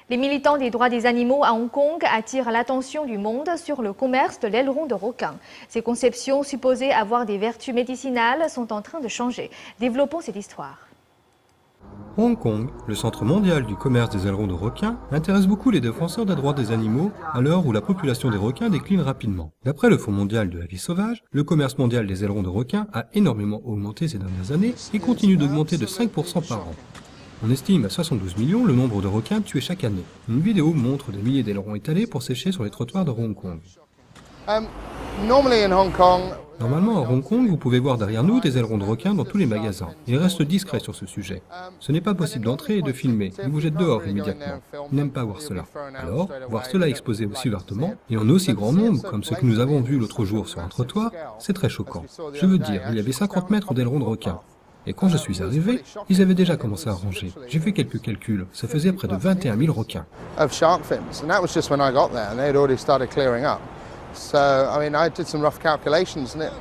Les militants des droits des animaux à Hong Kong attirent l'attention du monde sur le commerce de l'aileron de requin. Ces conceptions supposées avoir des vertus médicinales sont en train de changer. Développons cette histoire. Hong Kong, le centre mondial du commerce des ailerons de requins, intéresse beaucoup les défenseurs des droits des animaux à l'heure où la population des requins décline rapidement. D'après le Fonds mondial de la vie sauvage, le commerce mondial des ailerons de requins a énormément augmenté ces dernières années et continue d'augmenter de 5% par an. On estime à 72 millions le nombre de requins tués chaque année. Une vidéo montre des milliers d'ailerons étalés pour sécher sur les trottoirs de Hong Kong. Normalement, à Hong Kong, vous pouvez voir derrière nous des ailerons de requins dans tous les magasins. Ils restent discrets sur ce sujet. Ce n'est pas possible d'entrer et de filmer. Ils vous jettent dehors immédiatement. Ils n'aiment pas voir cela. Alors, voir cela exposé aussi ouvertement et en aussi grand nombre, comme ce que nous avons vu l'autre jour sur un trottoir, c'est très choquant. Je veux dire, il y avait 50 mètres d'ailerons de requins. Et quand je suis arrivé, ils avaient déjà commencé à ranger. J'ai fait quelques calculs. Ça faisait près de 21 000 requins. So, I mean, I did some rough calculations and it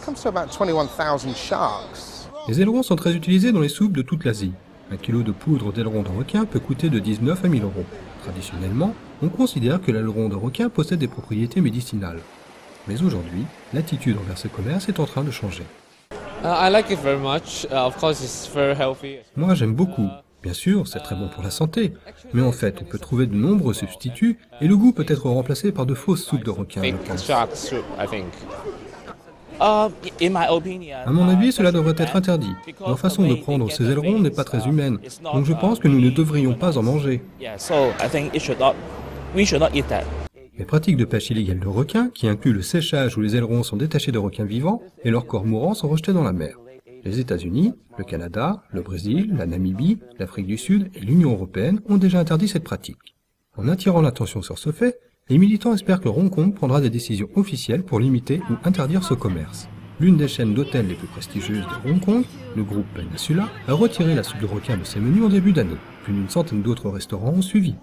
comes to about 21,000 sharks. Les ailerons sont très utilisés dans les soupes de toute l'Asie. Un kilo de poudre d'aileron de requin peut coûter de 19 à 1 000 euros. Traditionnellement, on considère que l'aileron de requin possède des propriétés médicinales. Mais aujourd'hui, l'attitude envers ce commerce est en train de changer. I like it very much. Of course, it's very healthy. Moi, j'aime beaucoup. Bien sûr, c'est très bon pour la santé, mais en fait, on peut trouver de nombreux substituts et le goût peut être remplacé par de fausses soupes de requin, je pense. À mon avis, cela devrait être interdit. Leur façon de prendre ces ailerons n'est pas très humaine, donc je pense que nous ne devrions pas en manger. Les pratiques de pêche illégale de requins, qui incluent le séchage où les ailerons sont détachés de requins vivants et leurs corps mourants sont rejetés dans la mer. Les États-Unis, le Canada, le Brésil, la Namibie, l'Afrique du Sud et l'Union européenne ont déjà interdit cette pratique. En attirant l'attention sur ce fait, les militants espèrent que Hong Kong prendra des décisions officielles pour limiter ou interdire ce commerce. L'une des chaînes d'hôtels les plus prestigieuses de Hong Kong, le groupe Peninsula, a retiré la soupe de requin de ses menus en début d'année. Plus d'une centaine d'autres restaurants ont suivi.